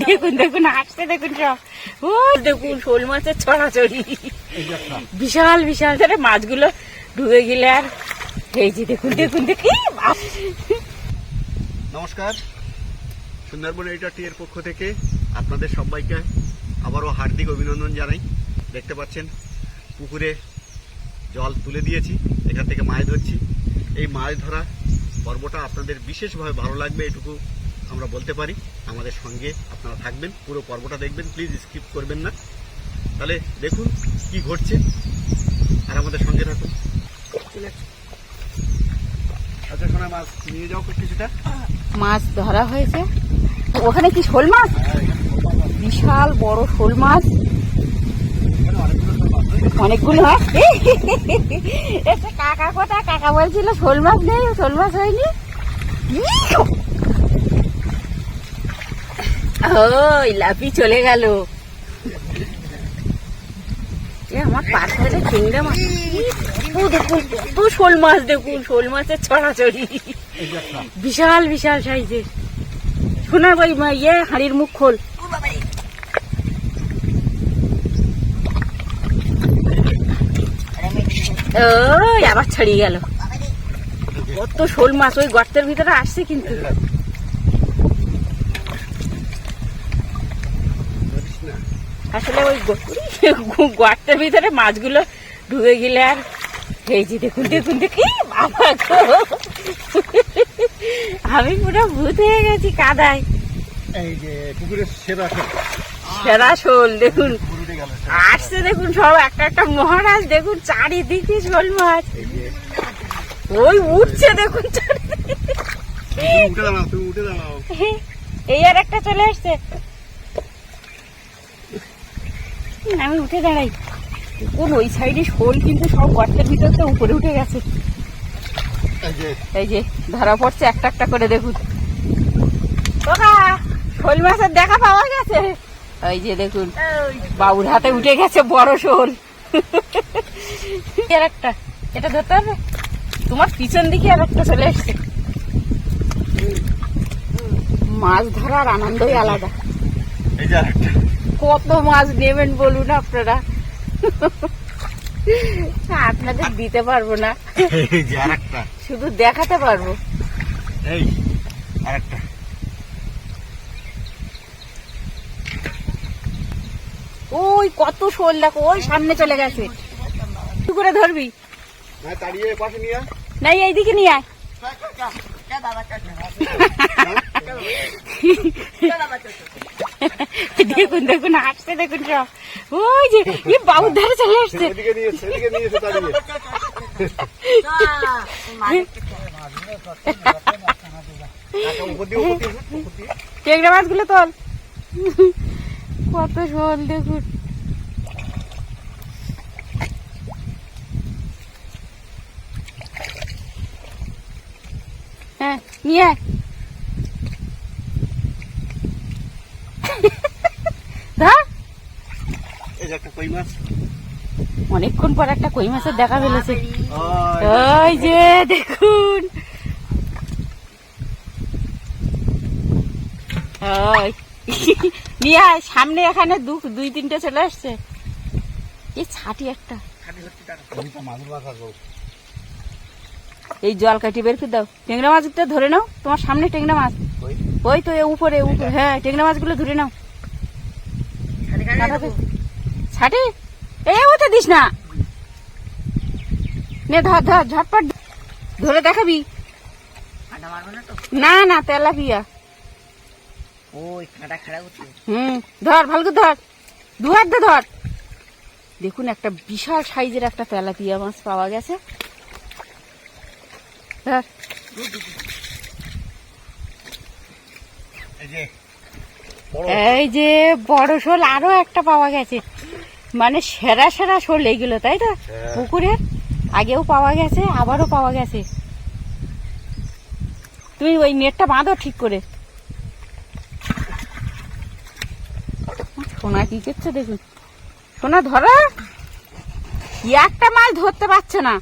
দেখুন দেখুন আসছে, দেখুন সব। ও দেখুন শোল মাছের ছড়াছড়ি, বিশাল বিশাল মাছগুলো ডুবে গেলে। আর এই যে দেখুন দেখুন দেখি। নমস্কার, সুন্দরবন এডিটর এর পক্ষ থেকে আপনাদের সবাইকে আবারও হার্দিক অভিনন্দন জানাই। দেখতে পাচ্ছেন পুকুরে জল তুলে দিয়েছি, এখান থেকে মাছ ধরছি। এই মাছ ধরা পর্বটা আপনাদের বিশেষভাবে ভালো লাগবে, এটুকু আমরা বলতে পারি। আমাদের সঙ্গে আপনারা থাকবেন, পুরো পর্বটা দেখবেন, প্লিজ স্কিপ করবেন না। তাহলে দেখুন কি ঘটছে আর আমাদের সঙ্গে থাকুন। আচ্ছা সোনা, মাছ নিয়ে যাও কিছুটা। মাছ ধরা হয়েছে ওখানে। কি শোল মাছ? বিশাল বড় শোল মাছ, অনেকগুলো। কাকা কথা, কাকা বলছিল শোল মাছ নেই, শোল মাছ হয়নি। ওই লাফি চলে গেল। আমার পাশে চিংড়া মাছ, দেখুন কত শোল মাছ, দেখুন শোল মাছের ছড়াছড়ি, বিশাল বিশাল সাইজের। শোনা ভাই হাঁড়ির মুখ খোল। ওই আবার ছাড়িয়ে গেল। কত শোল মাছ ওই গর্তের ভিতরে আসছে, কিন্তু আসলে ওই গর্তের ভিতরে মাছগুলো ডুবে গেলে। আর এই যে দেখুন দেখুন দেখি, বাবা গো, আমি পুরো ভূত হয়ে গেছি কাদায়। এই যে পুকুরের সেরা শোল দেখুন আসছে, দেখুন সব একটা একটা মহারাজ। দেখুন চারিদিকে শোল মাছ, ওই উঠছে দেখুন এই আর একটা চলে আসছে। আমি উঠে দাঁড়াই। কোন ওই সাইডে শোল কিন্তু সব গর্তের ভিতরতে উপরে উঠে গেছে। এই যে ধরা পড়ছে একটা একটা করে, দেখুন শোল মাছের দেখা পাওয়া গেছে। ওই যে দেখুন বাবুর হাতে উঠে গেছে বড় শোল। আর একটা, এটা ধরতে হবে। তোমার পিছন দিকে আর একটা চলে এসছে। মাছ ধরার আনন্দই আলাদা। কত মাছ নেবেন বলুন আপনারা, আপনাদের দিতে পারবো না, শুধু দেখাতে পারবো। ওই কত শোল দেখো, ওই সামনে চলে গেছে। কি করে ধরবি? না এইদিকে নিয়ে আয়। দেখুন দেখুন আসছে, দেখুন সব। ওই যে বাবুর ধারে চলে আসছে। টেংরা মাছগুলো তোল, কত শোল দেখুন। হ্যাঁ নিয়ে আয়। অনেকক্ষণ পর একটা কই মাছের দেখা ফেলেছে। ওই যে দেখুন, নিয়ে আয় সামনে। এখানে দুই তিনটে চলে আসছে। এই ছাটি একটা, এই জল কাটি বের করে দাও। টেংরা মাছটা ধরে নাও, তোমার সামনে টেংরা মাছ। ওই তো উপরে উপরে, হ্যাঁ টেংরা মাছগুলো ধরে নাও। ছাটি এই ওতে দিস না, নে ধর ধর ঝটপট ধরে দেখাবি। না না তেলাপিয়া। ধর ভালো করে ধর, দু হাত দিয়ে ধর। দেখুন একটা বিশাল সাইজের একটা তেলাপিয়া মাছ পাওয়া গেছে। ধর, এই যে বড় শোল আরো একটা পাওয়া গেছে। মানে সেরা সেরা শোল এইগুলো, তাই তো? পুকুরে আগেও পাওয়া গেছে, আবারও পাওয়া গেছে। তুমি ওই নেটটা বাঁধো ঠিক করে। সোনা কি করছে দেখুন, সোনা ধরো। একটা মাছ ধরতে পারছে না।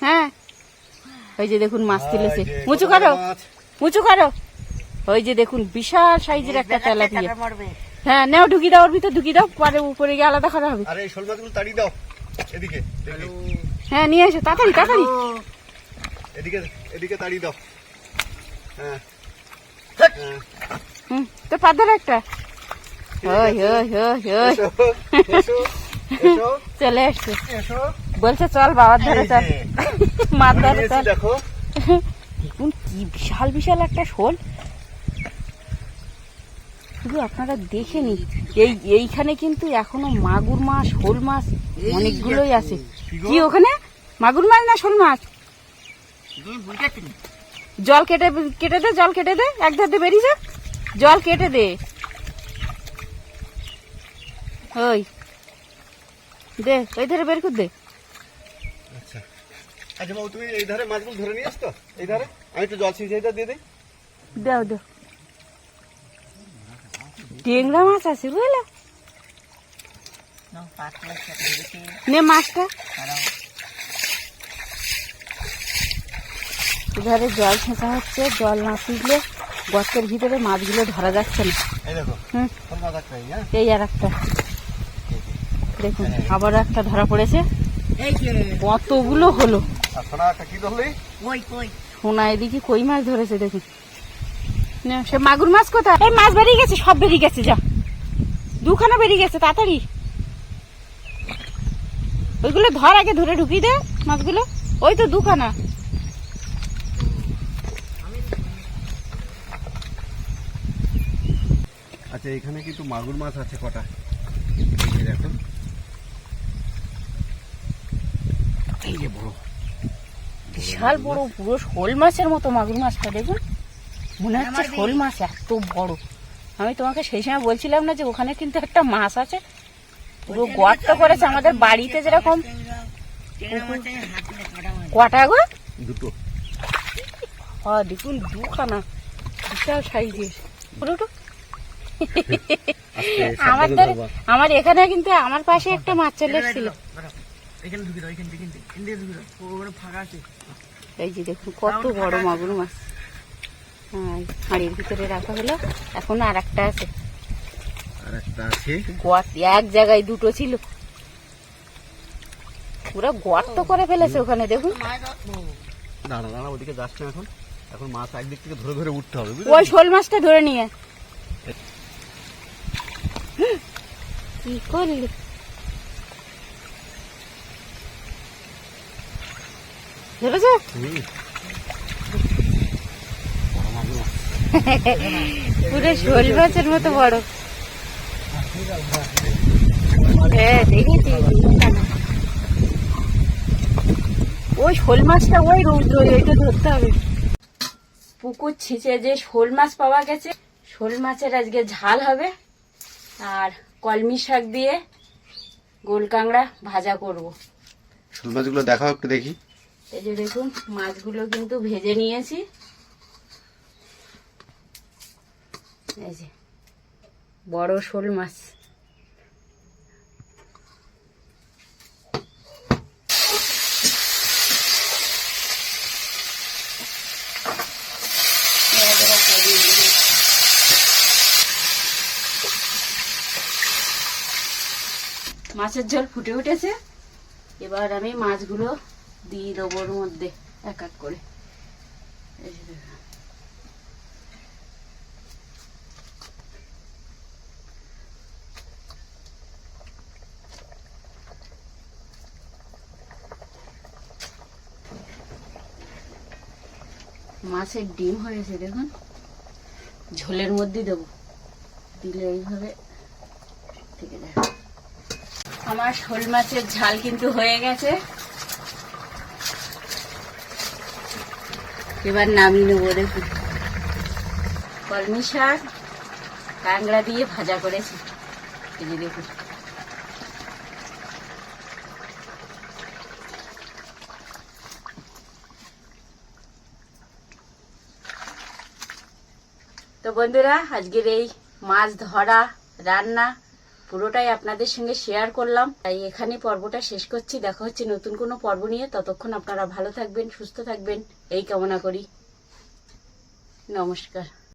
হ্যাঁ ওই যে দেখুন মাছ তুলেছে, উঁচু করো। উঁচু করো। ওই যে দেখুন বিশাল সাইজের একটা তেলাপিয়া। হ্যাঁ নেও, ঢুকি দাও, ওর ভিতর ঢুকি দাও, পরে উপরে গিয়ে আলাদা করা হবে। আরে এই শোল মাছগুলো তাড়িয়ে দাও এদিকে, হ্যাঁ নিয়ে এসো তাড়াতাড়ি তাড়াতাড়ি। এদিকে এদিকে তাড়িয়ে দাও। হ্যাঁ তোর পা ধরো একটা। ওই ওই ওই ওই চলে এসছে, বলছে চল বাবার ধরে চল, মাছ ধরে চল। দেখো কি বিশাল বিশাল একটা শোল, শুধু আপনারা দেখে নিন। এইখানে কিন্তু এখনো মাগুর মাছ, শোল মাছ অনেকগুলোই আছে। কি ওখানে মাগুর মাছ না শোল মাছ? জল কেটে কেটে দে, জল কেটে দে, এক ধার দিয়ে বেরিয়ে যা, জল কেটে দে। ওই দে, ওই ধারে বের কর দে। আচ্ছা আচ্ছা বাবু, তুমি এই ধারে মাছগুলো ধরে নিয়ে আসতো, এই ধারে আমি একটু জল ছিঁচে দিয়ে দিই। দাও দাও, টেংরা মাছ আছে বুঝলে, নে মাছটা। এধারে জল ছেঁচা হচ্ছে, জল না ছিঁচলে গর্তের ভিতরে মাছগুলো ধরা যাচ্ছে না। এই দেখো, হুম হ্যাঁ এই আর একটা দেখুন, আবার একটা ধরা পড়েছে। কতগুলো হলো। আর সোনা একটা কি ধরলি? সোনা এদিকে কই মাছ ধরেছে দেখুন। না, সে মাগুর মাছ কোথায়? এই মাছ বেরিয়ে গেছে, সব বেরিয়ে গেছে, যা দুখানা বেরিয়ে গেছে, তাড়াতাড়ি ওইগুলো ধর, আগে ধরে ঢুকিয়ে দে মাছগুলো। ওই তো দুখানা। আচ্ছা এখানে কিন্তু মাগুর মাছ আছে কটা, এই দেখো, এই যে বড় বিশাল বড়, পুরো শোল মাছের মতো মাগুর মাছটা দেখুন, মনে হচ্ছে শোল মাছ এত বড়। আমি তোমাকে সেই সময় বলছিলাম না যে ওখানে কিন্তু একটা মাছ আছে, পুরো গর্ত করেছে আমাদের বাড়িতে যেরকম। কটা গো? দুটো। হ্যাঁ দেখুন দুখানা, বিশাল সাইজের। আমার এখানে কিন্তু আমার পাশে একটা মাছ চলে এসেছিল। এই যে দেখুন কত বড় মাগুর মাছ। হ্যাঁ হাঁড়ির ভিতরে রাখা হলো, এখন আর একটা আছে। এক জায়গায় দুটো ছিল, পুরো গর্ত করে ফেলেছে ওখানে দেখুন। দাঁড়া দাঁড়া, ওদিকে যাস না এখন, এখন মাছ একদিক থেকে ধরে ধরে উঠতে হবে। ওই শোল মাছটা ধরে নিয়ে কি করলি? ধরেছ? পুরো শোল মাছের মতো বড়। হ্যাঁ দেখেছি, ওই শোল মাছটা ওই রৌদ্র, ওইটা ধরতে হবে। পুকুর ছিঁচে যে শোল মাছ পাওয়া গেছে, শোল মাছের আজকে ঝাল হবে, আর কলমি শাক দিয়ে গোল কাঁকড়া ভাজা করব। শোল মাছগুলো দেখাও একটু দেখি। এই যে দেখুন মাছগুলো কিন্তু ভেজে নিয়েছি, এই যে বড় শোল মাছ। মাছের ঝোল ফুটে উঠেছে, এবার আমি মাছগুলো দিয়ে দেবো ওর মধ্যে এক এক করে। মাছের ডিম হয়েছে দেখুন, ঝোলের মধ্যে দেবো, দিলে এইভাবে থেকে যায়। আমার শোল মাছের ঝাল কিন্তু হয়ে গেছে, এবার নামিয়ে নেবো। দেখুন কলমি শাক কাঁকড়া দিয়ে ভাজা করেছি, এই যে দেখুন। তো বন্ধুরা, আজকের এই মাছ ধরা রান্না পুরোটাই আপনাদের সঙ্গে শেয়ার করলাম, তাই এখানে পর্বটা শেষ করছি। দেখা হচ্ছে নতুন কোনো পর্ব নিয়ে, ততক্ষণ আপনারা ভালো থাকবেন, সুস্থ থাকবেন এই কামনা করি। নমস্কার।